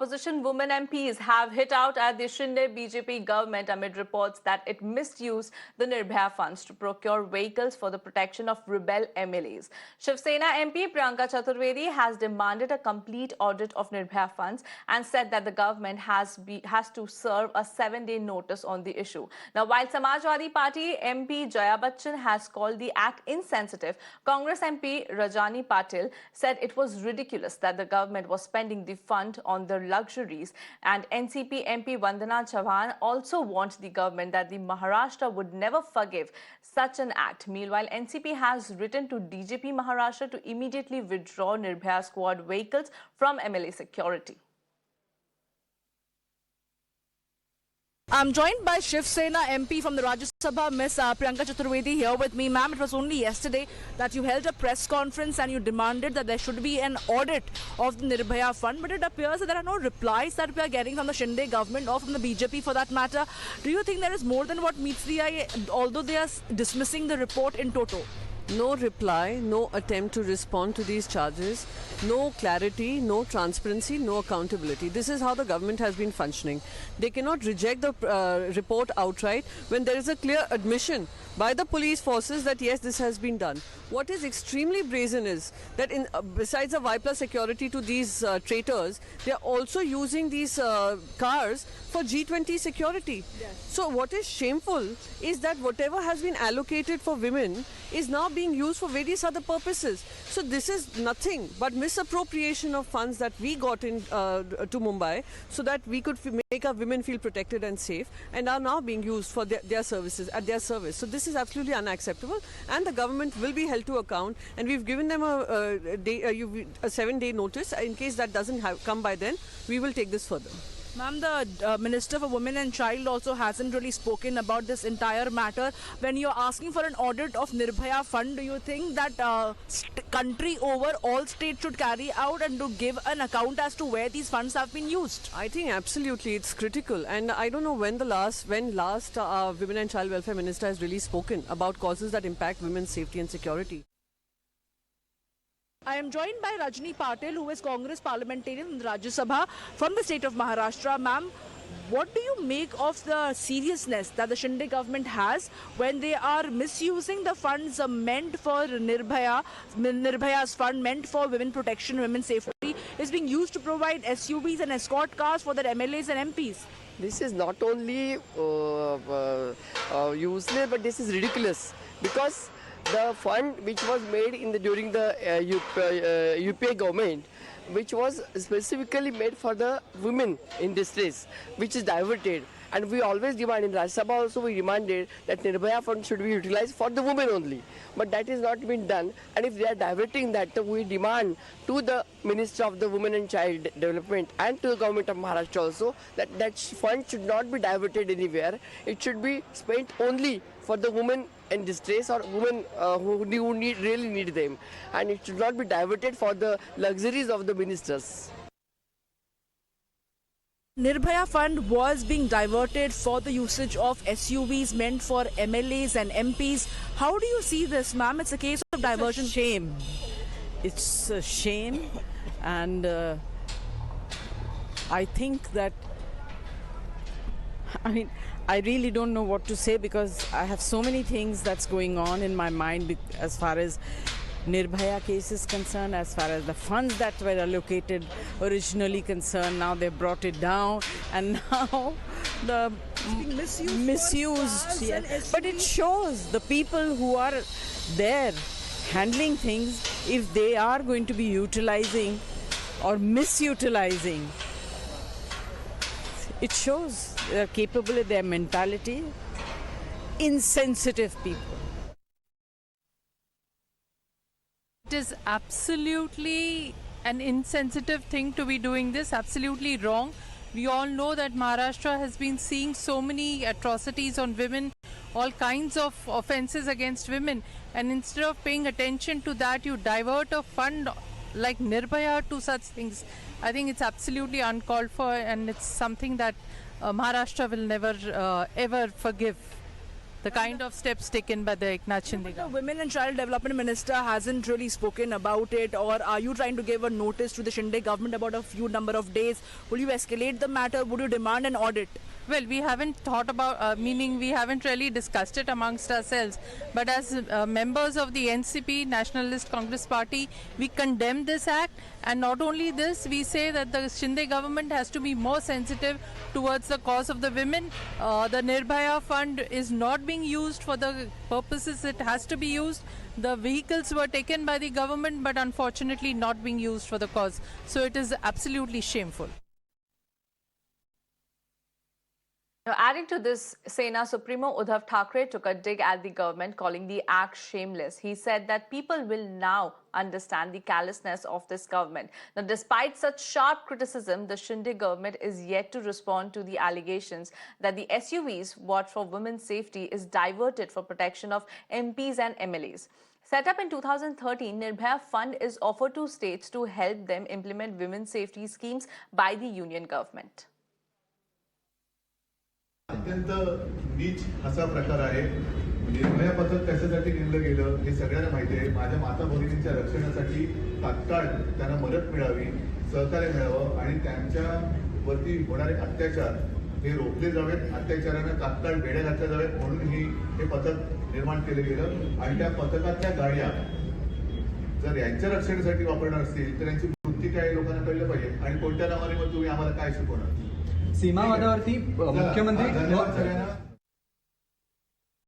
opposition women MPs have hit out at the Shinde-BJP government amid reports that it misused the Nirbhaya funds to procure vehicles for the protection of rebel MLAs. Sena MP Priyanka Chaturvedi has demanded a complete audit of Nirbhaya funds and said that the government has to serve a 7-day notice on the issue. Now, while Samajwadi Party MP Jaya Bachchan has called the act insensitive, Congress MP Rajani Patil said it was ridiculous that the government was spending the fund on their luxuries, and NCP MP Vandana Chavan also warned the government that the Maharashtra would never forgive such an act. Meanwhile, NCP has written to DJP Maharashtra to immediately withdraw Nirbhaya squad vehicles from MLA security. I'm joined by Shiv Sena MP from the Rajya Sabha, Ms. Priyanka Chaturvedi, here with me. Ma'am, it was only yesterday that you held a press conference and you demanded that there should be an audit of the Nirbhaya fund, but it appears that there are no replies that we are getting from the Shinde government or from the BJP for that matter. Do you think there is more than what meets the eye, although they are dismissing the report in toto? No reply, no attempt to respond to these charges, no clarity, no transparency, no accountability. This is how the government has been functioning. They cannot reject the report outright when there is a clear admission by the police forces that yes, this has been done. What is extremely brazen is that besides the Y+ security to these traitors, they are also using these cars for G20 security. Yes. So what is shameful is that whatever has been allocated for women is now being used for various other purposes. So this is nothing but misappropriation of funds that we got in to Mumbai so that we could make our women feel protected and safe, and are now being used for their services, at their service. So this is absolutely unacceptable, and the government will be held to account, and we've given them a 7-day notice. In case that doesn't come by then, we will take this further. Ma'am, the Minister for Women and Child also hasn't really spoken about this entire matter. When you're asking for an audit of Nirbhaya fund, do you think that country over all states should carry out and to give an account as to where these funds have been used? I think absolutely it's critical, and I don't know when last Women and Child Welfare Minister has really spoken about causes that impact women's safety and security. I am joined by Rajani Patil, who is Congress parliamentarian in the Rajya Sabha from the state of Maharashtra. Ma'am, what do you make of the seriousness that the Shinde government has when they are misusing the funds meant for Nirbhaya's fund meant for women protection, women's safety, is being used to provide SUVs and escort cars for their MLAs and MPs? This is not only useless, but this is ridiculous, because the fund which was made during the UPA government, which was specifically made for the women in distress, which is diverted. And we always demand, in Rajya Sabha also we demanded that Nirbhaya fund should be utilized for the women only. But that is not been done. And if they are diverting that, we demand to the Minister of the Women and Child Development and to the government of Maharashtra also that fund should not be diverted anywhere. It should be spent only for the women in distress or women who really need them. And it should not be diverted for the luxuries of the ministers. Nirbhaya fund was being diverted for the usage of SUVs meant for MLAs and MPs. How do you see this, ma'am? It's a case of diversion. It's a shame. It's a shame, and I think that, I really don't know what to say, because I have so many things that's going on in my mind as far as Nirbhaya case is concerned, as far as the funds that were allocated originally concerned. Now they brought it down, and now the misused. Yes. But it shows the people who are there handling things, if they are going to be utilizing or misutilizing, it shows they are capable of their mentality, insensitive people. It is absolutely an insensitive thing to be doing this, absolutely wrong. We all know that Maharashtra has been seeing so many atrocities on women, all kinds of offences against women, and instead of paying attention to that, you divert a fund like Nirbhaya to such things. I think it's absolutely uncalled for, and it's something that Maharashtra will never ever forgive. the kind of steps taken by the Eknath Shinde The government. Women and Child Development Minister hasn't really spoken about it, or are you trying to give a notice to the Shinde government about a few number of days? Will you escalate the matter? Would you demand an audit? Well, we haven't thought about, meaning we haven't really discussed it amongst ourselves. But as members of the NCP, Nationalist Congress Party, we condemn this act. And not only this, we say that the Shinde government has to be more sensitive towards the cause of the women. The Nirbhaya fund is not being used for the purposes it has to be used. The vehicles were taken by the government, but unfortunately not being used for the cause. So it is absolutely shameful. Now, adding to this, Sena Supremo Uddhav Thackeray took a dig at the government, calling the act shameless. He said that people will now understand the callousness of this government. Now, despite such sharp criticism, the Shinde government is yet to respond to the allegations that the SUVs watch for women's safety is diverted for protection of MPs and MLAs. Set up in 2013, Nirbhaya Fund is offered to states to help them implement women's safety schemes by the union government. अत्यंत नीच असा प्रकार आहे. निर्भया पथक कशासाठी नेमलं गेलं हे सगळ्यांना माहिती आहे. माझ्या माता भगिनींच्या रक्षणासाठी तात्काळ त्यांना मदत मिळावी, सहकार्य मिळावं आणि त्यांच्यावरती होणारे अत्याचार हे रोखले जावेत. अत्याचारांना तात्काळ बेड्या घातल्या जावेत म्हणून हे पथक निर्माण केलं गेलं. आणि त्या पथकातल्या गाड्या जर यांच्या रक्षणासाठी वापरणार असतील तर यांची वृत्ती काय लोकांना कळलं पाहिजे. आणि कोणत्या नावाने मग तुम्ही आम्हाला काय शिकवणार. सीमावादावरती मुख्यमंत्री धन्यवाद सगळ्यांना.